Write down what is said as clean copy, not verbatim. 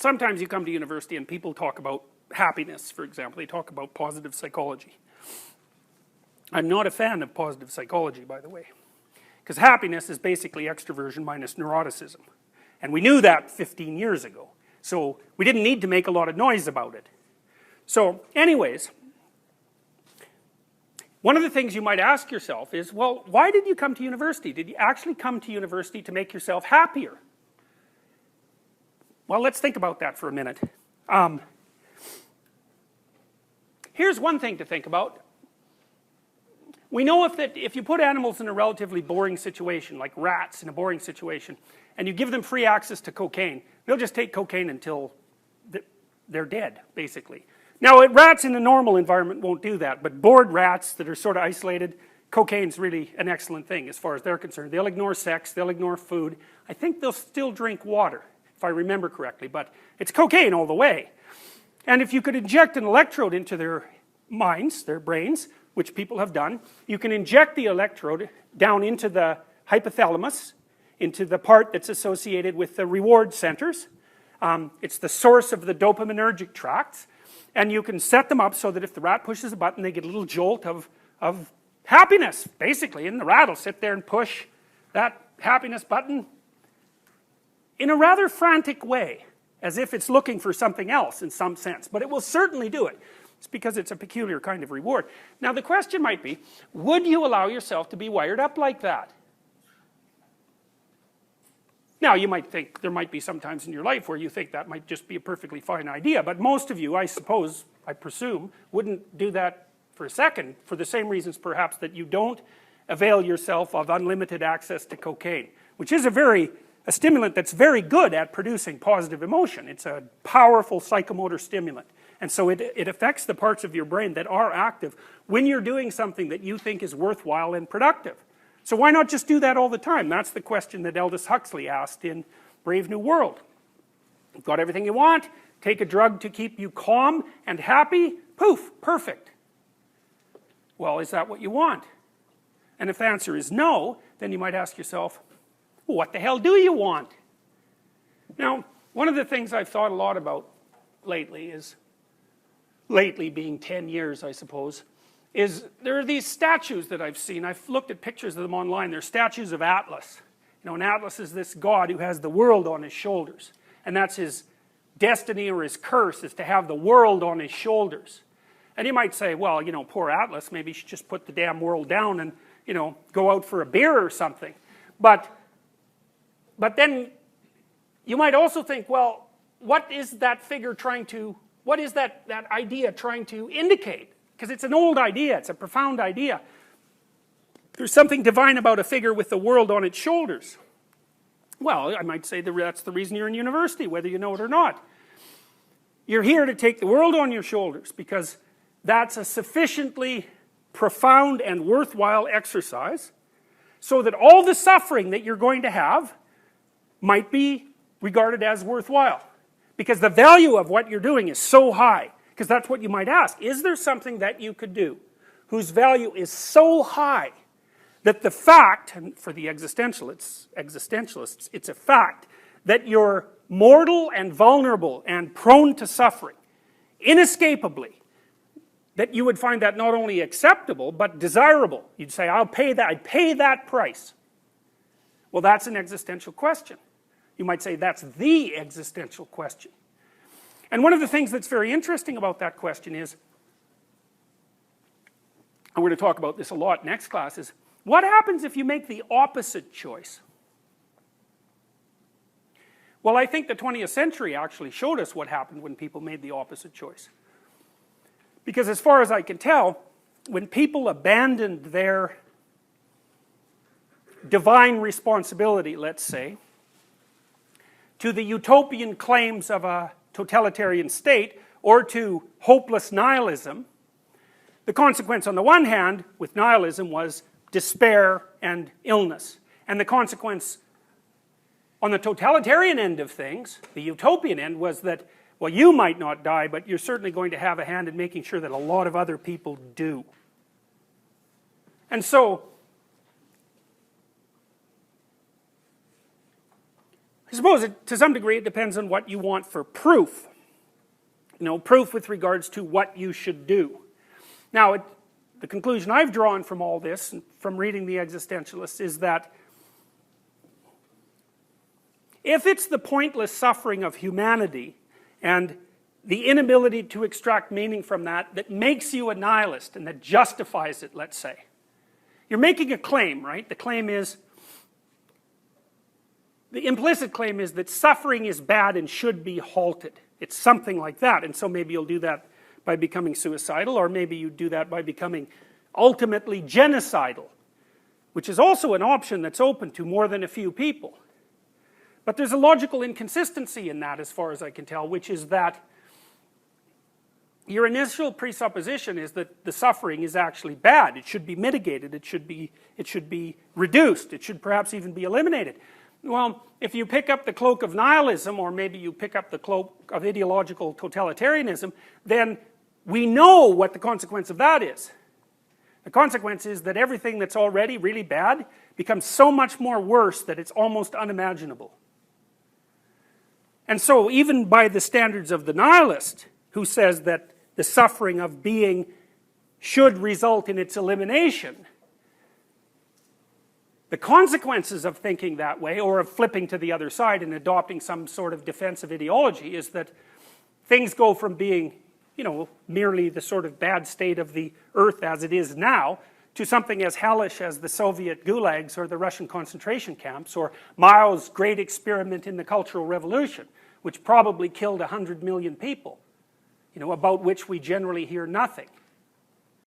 sometimes you come to university and people talk about happiness, for example. They talk about positive psychology. I'm not a fan of positive psychology, by the way, because happiness is basically extroversion minus neuroticism. And we knew that 15 years ago. So we didn't need to make a lot of noise about it. So anyways, one of the things you might ask yourself is, well, why did you come to university? Did you actually come to university to make yourself happier? Well, let's think about that for a minute. Here's one thing to think about. We know if you put animals in a relatively boring situation, like rats in a boring situation, and you give them free access to cocaine, they'll just take cocaine until they're dead, basically. Now, rats in a normal environment won't do that, but bored rats that are sort of isolated, cocaine's really an excellent thing as far as they're concerned. They'll ignore sex, they'll ignore food. I think they'll still drink water, if I remember correctly, but it's cocaine all the way. And if you could inject an electrode into their minds, their brains, which people have done, you can inject the electrode down into the hypothalamus, into the part that's associated with the reward centers. It's the source of the dopaminergic tracts. And you can set them up so that if the rat pushes a button, they get a little jolt of happiness, basically. And the rat will sit there and push that happiness button in a rather frantic way, as if it's looking for something else in some sense. But it will certainly do it. It's because it's a peculiar kind of reward. Now the question might be, would you allow yourself to be wired up like that? Now, you might think there might be some times in your life where you think that might just be a perfectly fine idea, but most of you, I suppose, I presume, wouldn't do that for a second, for the same reasons perhaps that you don't avail yourself of unlimited access to cocaine, which is a stimulant that's very good at producing positive emotion. It's a powerful psychomotor stimulant. And so it affects the parts of your brain that are active when you're doing something that you think is worthwhile and productive. So why not just do that all the time? That's the question that Aldous Huxley asked in Brave New World. You've got everything you want, take a drug to keep you calm and happy, poof, perfect. Well, is that what you want? And if the answer is no, then you might ask yourself, well, what the hell do you want? Now, one of the things I've thought a lot about lately being 10 years, I suppose, is there are these statues that I've seen. I've looked at pictures of them online. They're statues of Atlas. You know, and Atlas is this god who has the world on his shoulders. And that's his destiny or his curse, is to have the world on his shoulders. And you might say, well, you know, poor Atlas, maybe he should just put the damn world down and, you know, go out for a beer or something. But then you might also think, well, what is that figure trying to, what is that idea trying to indicate? Because it's an old idea, it's a profound idea. There's something divine about a figure with the world on its shoulders. Well, I might say that's the reason you're in university, whether you know it or not. You're here to take the world on your shoulders because that's a sufficiently profound and worthwhile exercise so that all the suffering that you're going to have might be regarded as worthwhile. Because the value of what you're doing is so high. Because that's what you might ask. Is there something that you could do whose value is so high that the fact, and for the existentialists, it's a fact, that you're mortal and vulnerable and prone to suffering, inescapably, that you would find that not only acceptable, but desirable. You'd say, I'd pay that price. Well, that's an existential question. You might say that's the existential question. And one of the things that's very interesting about that question is, and we're going to talk about this a lot next class, is what happens if you make the opposite choice? Well, I think the 20th century actually showed us what happened when people made the opposite choice. Because as far as I can tell, when people abandoned their divine responsibility, let's say, to the utopian claims of a totalitarian state, or to hopeless nihilism, the consequence on the one hand with nihilism was despair and illness. And the consequence on the totalitarian end of things, the utopian end, was that, well, you might not die, but you're certainly going to have a hand in making sure that a lot of other people do. And so, I suppose to some degree it depends on what you want for proof. You know, proof with regards to what you should do. Now, the conclusion I've drawn from all this, from reading the Existentialists, is that if it's the pointless suffering of humanity and the inability to extract meaning from that that makes you a nihilist and that justifies it, let's say. You're making a claim, right? The claim is, the implicit claim is that suffering is bad and should be halted. It's something like that, and so maybe you'll do that by becoming suicidal, or maybe you do that by becoming ultimately genocidal, which is also an option that's open to more than a few people. But there's a logical inconsistency in that, as far as I can tell, which is that your initial presupposition is that the suffering is actually bad. It should be mitigated. It should be reduced. It should perhaps even be eliminated. Well, if you pick up the cloak of nihilism, or maybe you pick up the cloak of ideological totalitarianism, then we know what the consequence of that is. The consequence is that everything that's already really bad becomes so much more worse that it's almost unimaginable. And so even by the standards of the nihilist, who says that the suffering of being should result in its elimination, the consequences of thinking that way, or of flipping to the other side and adopting some sort of defensive ideology, is that things go from being, you know, merely the sort of bad state of the earth as it is now, to something as hellish as the Soviet gulags or the Russian concentration camps, or Mao's great experiment in the Cultural Revolution, which probably killed 100 million people, you know, about which we generally hear nothing.